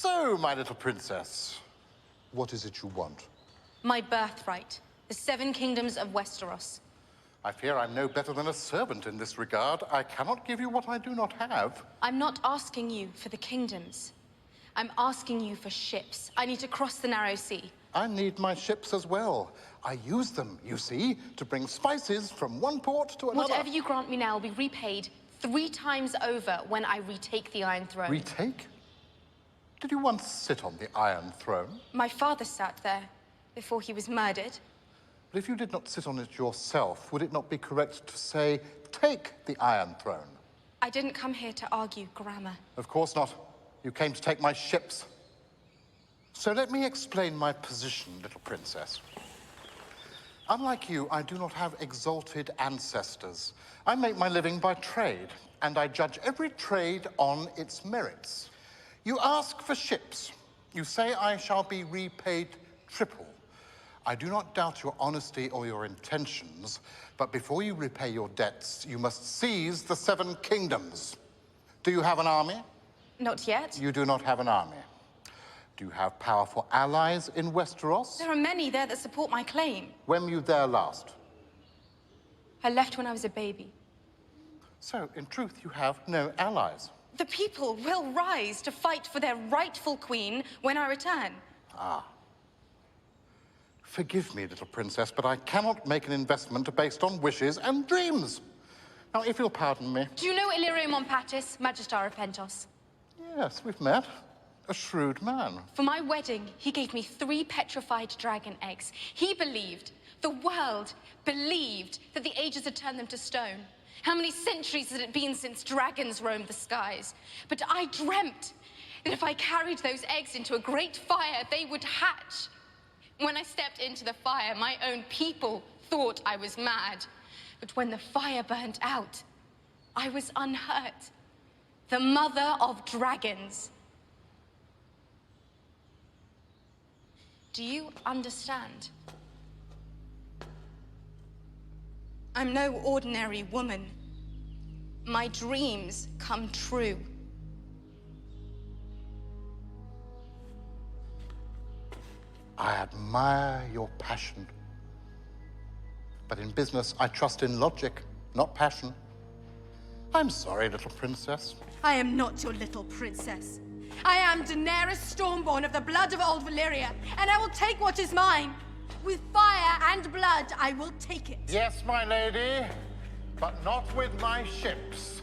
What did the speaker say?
So, my little princess, what is it you want? My birthright, the 7 kingdoms of Westeros. I fear I'm no better than a servant in this regard. I cannot give you what I do not have. I'm not asking you for the kingdoms. I'm asking you for ships. I need to cross the Narrow Sea. I need my ships as well. I use them, you see, to bring spices from one port to another. Whatever you grant me now will be repaid 3 times over when I retake the Iron Throne. Retake? Did you once sit on the Iron Throne? My father sat there before he was murdered. But if you did not sit on it yourself, would it not be correct to say, take the Iron Throne? I didn't come here to argue grammar. Of course not. You came to take my ships. So let me explain my position, little princess. Unlike you, I do not have exalted ancestors. I make my living by trade, and I judge every trade on its merits. You ask for ships. You say I shall be repaid triple. I do not doubt your honesty or your intentions, but before you repay your debts, you must seize the 7 kingdoms. Do you have an army? Not yet. You do not have an army. Do you have powerful allies in Westeros? There are many there that support my claim. When were you there last? I left when I was a baby. So, in truth, you have no allies. The people will rise to fight for their rightful queen when I return. Forgive me, little princess, but I cannot make an investment based on wishes and dreams. Now, if you'll pardon me. Do you know Illyrio Montpatis, Magistar of Pentos? Yes, we've met. A shrewd man. For my wedding, he gave me 3 petrified dragon eggs. He believed, the world believed, that the ages had turned them to stone. How many centuries had it been since dragons roamed the skies? But I dreamt that if I carried those eggs into a great fire, they would hatch. When I stepped into the fire, my own people thought I was mad. But when the fire burnt out, I was unhurt. The mother of dragons. Do you understand? I'm no ordinary woman. My dreams come true. I admire your passion. But in business, I trust in logic, not passion. I'm sorry, little princess. I am not your little princess. I am Daenerys Stormborn of the blood of old Valyria, and I will take what is mine. With fire and blood, I will take it. Yes, my lady, but not with my ships.